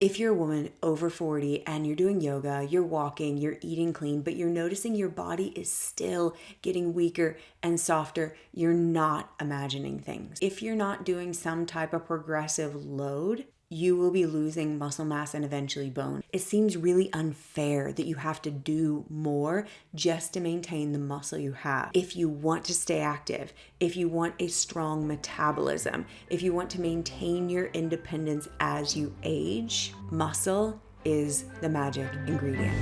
If you're a woman over 40 and you're doing yoga, you're walking, you're eating clean, but you're noticing your body is still getting weaker and softer, you're not imagining things. If you're not doing some type of progressive load, you will be losing muscle mass and eventually bone. It seems really unfair that you have to do more just to maintain the muscle you have. If you want to stay active, if you want a strong metabolism, if you want to maintain your independence as you age, muscle is the magic ingredient.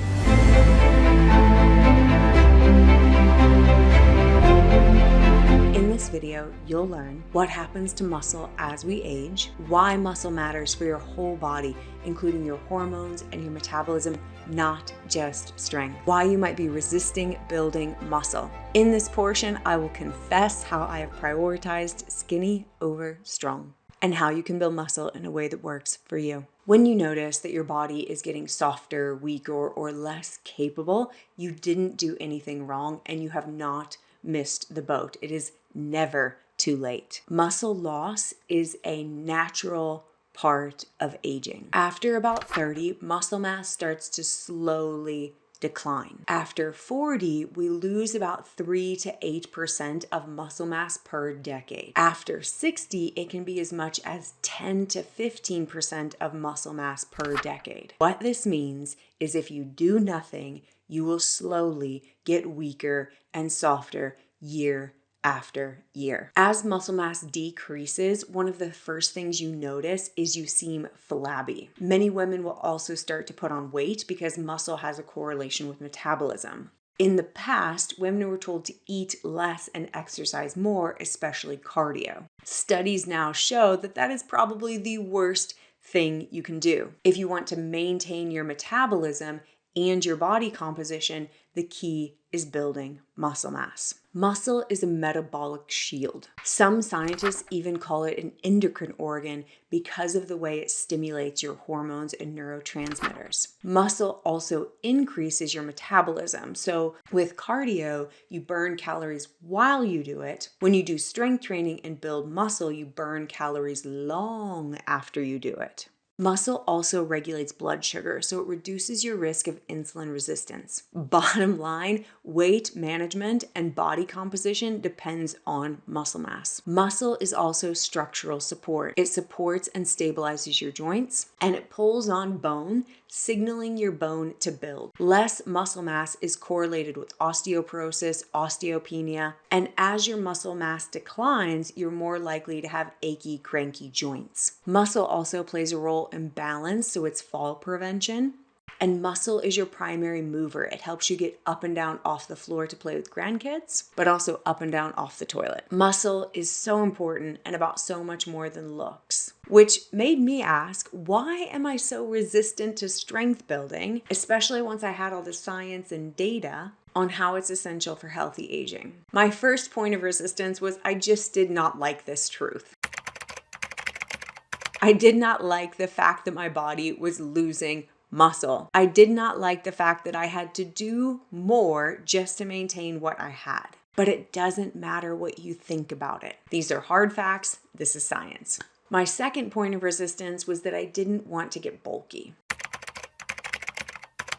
In this video, you'll learn what happens to muscle as we age, why muscle matters for your whole body, including your hormones and your metabolism, not just strength, why you might be resisting building muscle. In this portion, I will confess how I have prioritized skinny over strong, and how you can build muscle in a way that works for you. When you notice that your body is getting softer, weaker, or less capable, you didn't do anything wrong and you have not missed the boat. It is never too late. Muscle loss is a natural part of aging. After about 30, muscle mass starts to slowly decline. After 40, we lose about 3 to 8% of muscle mass per decade. After 60, it can be as much as 10 to 15% of muscle mass per decade. What this means is if you do nothing, you will slowly get weaker and softer year after year. As muscle mass decreases, one of the first things you notice is you seem flabby. Many women will also start to put on weight because muscle has a correlation with metabolism. In the past, women were told to eat less and exercise more, especially cardio. Studies now show that that is probably the worst thing you can do. If you want to maintain your metabolism and your body composition, the key is building muscle mass. Muscle is a metabolic shield. Some scientists even call it an endocrine organ because of the way it stimulates your hormones and neurotransmitters. Muscle also increases your metabolism. So with cardio, you burn calories while you do it. When you do strength training and build muscle, you burn calories long after you do it. Muscle also regulates blood sugar, so it reduces your risk of insulin resistance. Bottom line, weight management and body composition depends on muscle mass. Muscle is also structural support. It supports and stabilizes your joints, and it pulls on bone, signaling your bone to build. Less muscle mass is correlated with osteoporosis, osteopenia, and as your muscle mass declines, you're more likely to have achy, cranky joints. Muscle also plays a role in balance, so it's fall prevention. And muscle is your primary mover. It helps you get up and down off the floor to play with grandkids, but also up and down off the toilet. Muscle is so important and about so much more than looks, which made me ask, why am I so resistant to strength building, especially once I had all the science and data on how it's essential for healthy aging? My first point of resistance was I just did not like this truth. I did not like the fact that my body was losing muscle. I did not like the fact that I had to do more just to maintain what I had. But it doesn't matter what you think about it. These are hard facts. This is science. My second point of resistance was that I didn't want to get bulky.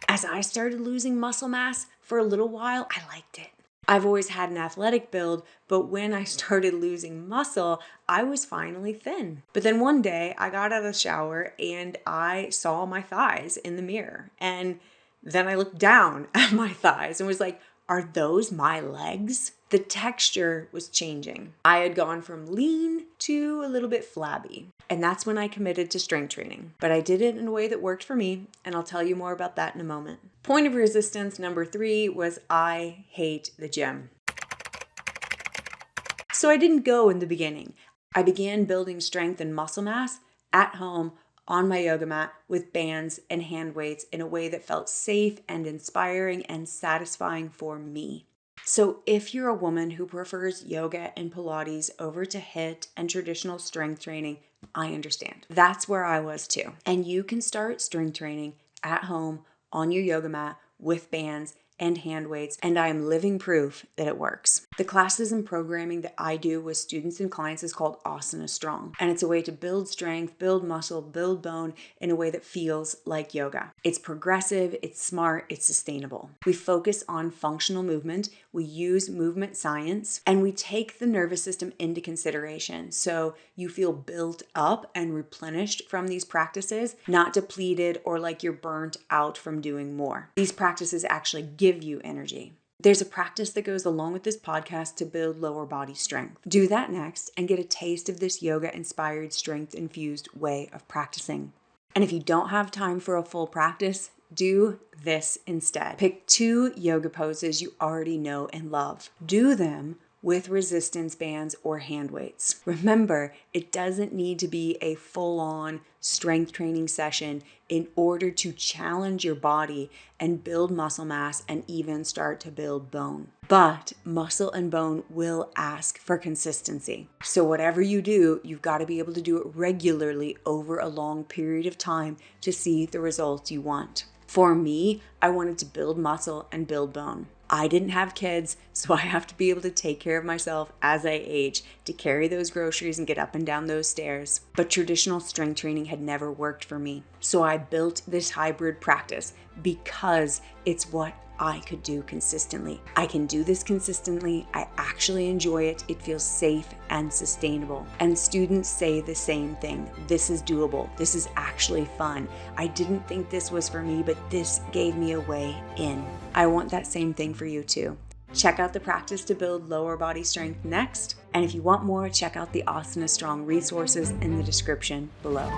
As I started losing muscle mass for a little while, I liked it. I've always had an athletic build, but when I started losing muscle, I was finally thin. But then one day I got out of the shower and I saw my thighs in the mirror. And then I looked down at my thighs and was like, are those my legs? The texture was changing. I had gone from lean to a little bit flabby. And that's when I committed to strength training. But I did it in a way that worked for me, and I'll tell you more about that in a moment. Point of resistance number 3 was I hate the gym. So I didn't go in the beginning. I began building strength and muscle mass at home on my yoga mat with bands and hand weights in a way that felt safe and inspiring and satisfying for me. So if you're a woman who prefers yoga and Pilates over to HIIT and traditional strength training, I understand. That's where I was too. And you can start strength training at home on your yoga mat with bands and hand weights, and I am living proof that it works. The classes and programming that I do with students and clients is called Asana Strong, and it's a way to build strength, build muscle, build bone in a way that feels like yoga. It's progressive, it's smart, it's sustainable. We focus on functional movement, we use movement science, and we take the nervous system into consideration. So you feel built up and replenished from these practices, not depleted or like you're burnt out from doing more. These practices actually give you energy. There's a practice that goes along with this podcast to build lower body strength. Do that next and get a taste of this yoga-inspired, strength-infused way of practicing. And if you don't have time for a full practice, do this instead. Pick 2 yoga poses you already know and love. Do them with resistance bands or hand weights. Remember, it doesn't need to be a full-on strength training session in order to challenge your body and build muscle mass and even start to build bone. But muscle and bone will ask for consistency. So whatever you do, you've got to be able to do it regularly over a long period of time to see the results you want. For me, I wanted to build muscle and build bone. I didn't have kids, so I have to be able to take care of myself as I age, to carry those groceries and get up and down those stairs. But traditional strength training had never worked for me. So I built this hybrid practice because it's what I could do consistently. I can do this consistently. I actually enjoy it. It feels safe and sustainable. And students say the same thing. This is doable. This is actually fun. I didn't think this was for me, but this gave me a way in. I want that same thing for you too. Check out the practice to build lower body strength next. And if you want more, check out the Asana Strong resources in the description below.